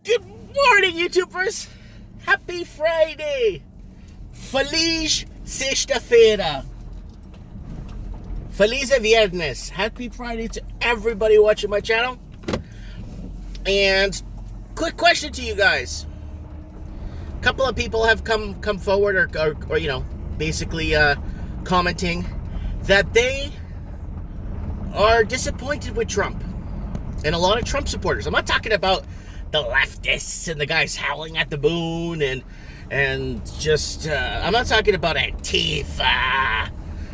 Good morning, YouTubers! Happy Friday! Feliz Sexta-feira! Feliz Viernes! Happy Friday to everybody watching my channel. And quick question to you guys. A couple of people have come forward or you know, basically commenting that they are disappointed with Trump. And a lot of Trump supporters. I'm not talking about the leftists and the guys howling at the moon and just I'm not talking about Antifa.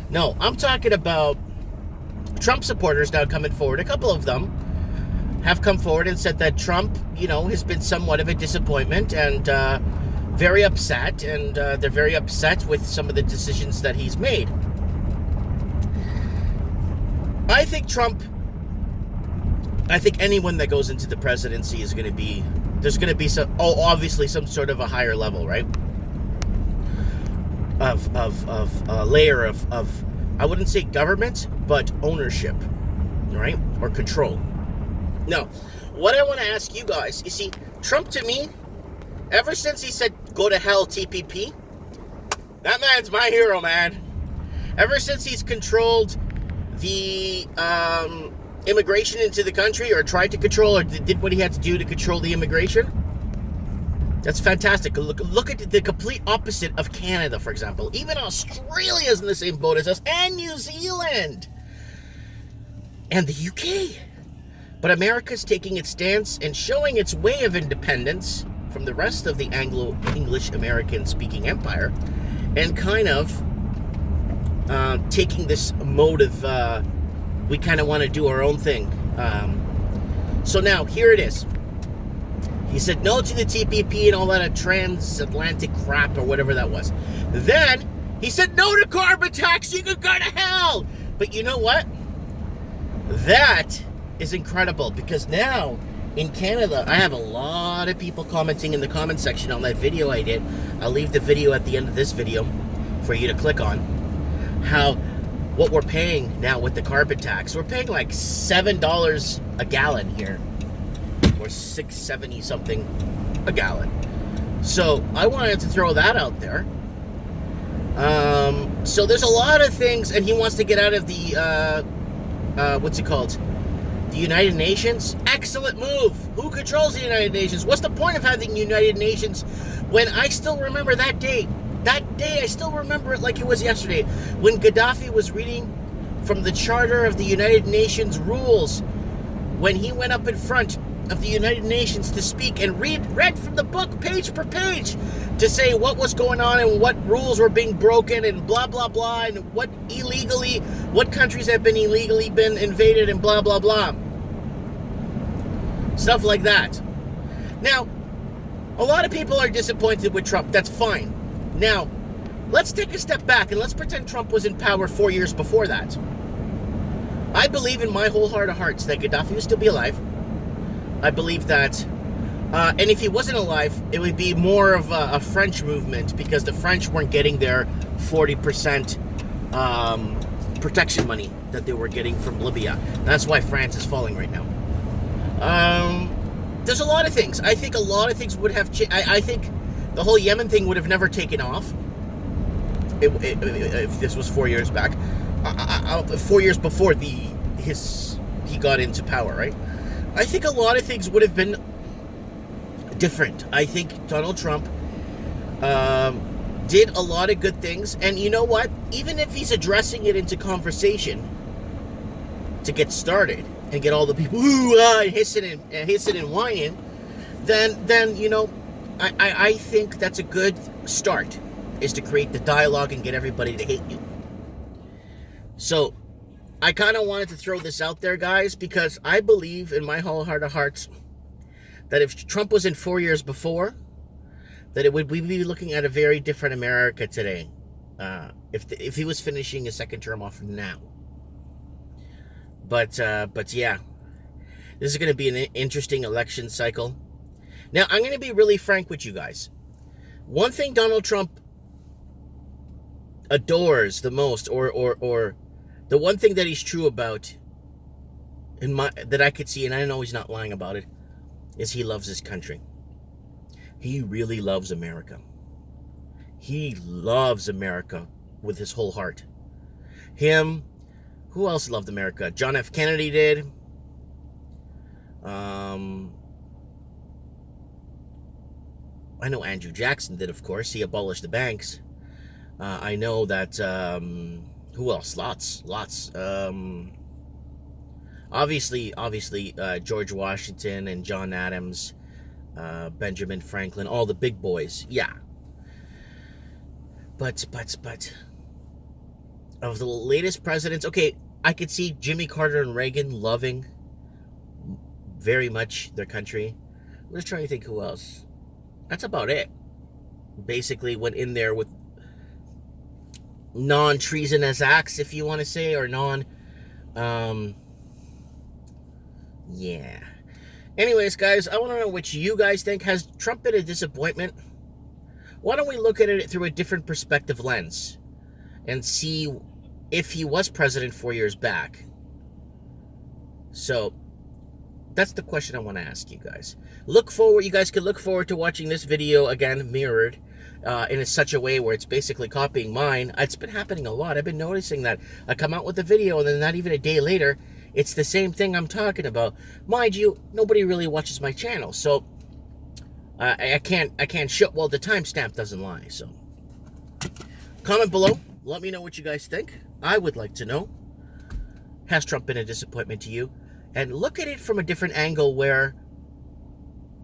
No, I'm talking about Trump supporters now coming forward. A couple of them have come forward and said that Trump, you know, has been somewhat of a disappointment and very upset, and they're very upset with some of the decisions that he's made. I think anyone that goes into the presidency is going to be, there's going to be obviously some sort of a higher level, right? Of a layer of, I wouldn't say government, but ownership, right? Or control. Now, what I want to ask you guys, you see, Trump to me, ever since he said, go to hell, TPP, that man's my hero, man. Ever since he's controlled the, immigration into the country, or tried to control, or did what he had to do to control the immigration. That's fantastic. Look at the complete opposite of Canada, for example. Even Australia's in the same boat as us, and New Zealand, and the UK. But America's taking its stance and showing its way of independence from the rest of the Anglo-English American-speaking empire, and kind of taking this mode of we kind of want to do our own thing. So now, here it is. He said no to the TPP and all that transatlantic crap or whatever that was. Then, he said no to carbon tax, you could go to hell! But you know what? That is incredible, because now, in Canada, I have a lot of people commenting in the comment section on that video I did. I'll leave the video at the end of this video for you to click on. What we're paying now with the carbon tax. We're paying like $7 a gallon here, or $6.70 something a gallon. So I wanted to throw that out there. So there's a lot of things, and he wants to get out of the what's it called? The United Nations. Excellent move. Who controls the United Nations? What's the point of having United Nations when I still remember that day? That day, I still remember it like it was yesterday, when Gaddafi was reading from the Charter of the United Nations rules, when he went up in front of the United Nations to speak and read from the book page per page to say what was going on and what rules were being broken and blah, blah, blah, and what countries have been illegally been invaded and blah, blah, blah. Stuff like that. Now, a lot of people are disappointed with Trump. That's fine. Now, let's take a step back and let's pretend Trump was in power 4 years before that. I believe in my whole heart of hearts that Gaddafi would still be alive. I believe that, and if he wasn't alive, it would be more of a French movement, because the French weren't getting their 40% protection money that they were getting from Libya. That's why France is falling right now. There's a lot of things. I think a lot of things would have changed. I think the whole Yemen thing would have never taken off if this was 4 years back. 4 years before he got into power, right? I think a lot of things would have been different. I think Donald Trump did a lot of good things, and you know what? Even if he's addressing it into conversation to get started and get all the people hissing and whining, then you know, I think that's a good start, is to create the dialogue and get everybody to hate you. So, I kind of wanted to throw this out there, guys, because I believe in my whole heart of hearts that if Trump was in 4 years before, that we'd be looking at a very different America today, if he was finishing his second term off now. But yeah, this is going to be an interesting election cycle. Now, I'm going to be really frank with you guys. One thing Donald Trump adores the most, or the one thing that he's true about, that I could see, and I know he's not lying about it, is he loves his country. He really loves America. He loves America with his whole heart. Him, who else loved America? John F. Kennedy did. I know Andrew Jackson did, of course. He abolished the banks. I know that, who else? Lots. Obviously, George Washington and John Adams, Benjamin Franklin, all the big boys. Yeah. But, of the latest presidents, okay, I could see Jimmy Carter and Reagan loving very much their country. I'm just trying to think who else. That's about it. Basically went in there with non-treasonous acts, if you want to say, or yeah. Anyways, guys, I want to know what you guys think. Has Trump been a disappointment? Why don't we look at it through a different perspective lens and see if he was president 4 years back? So that's the question I want to ask you guys. You guys can look forward to watching this video again, mirrored in such a way where it's basically copying mine. It's been happening a lot. I've been noticing that I come out with a video and then not even a day later, it's the same thing I'm talking about. Mind you, nobody really watches my channel, so I can't show. Well, the timestamp doesn't lie. So comment below. Let me know what you guys think. I would like to know. Has Trump been a disappointment to you? And look at it from a different angle where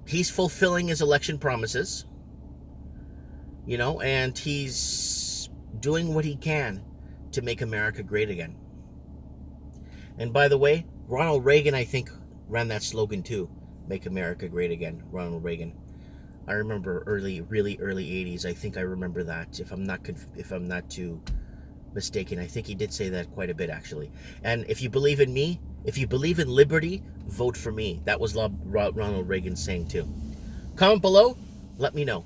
he's fulfilling his election promises, and he's doing what he can to make America great again. And by the way, Ronald Reagan, I think, ran that slogan too, "Make America Great Again." Ronald Reagan. I remember really early 80s. I think I remember that. If I'm not too mistaken, I think he did say that quite a bit, actually. And if you believe in me, if you believe in liberty, vote for me. That was Ronald Reagan saying too. Comment below. Let me know.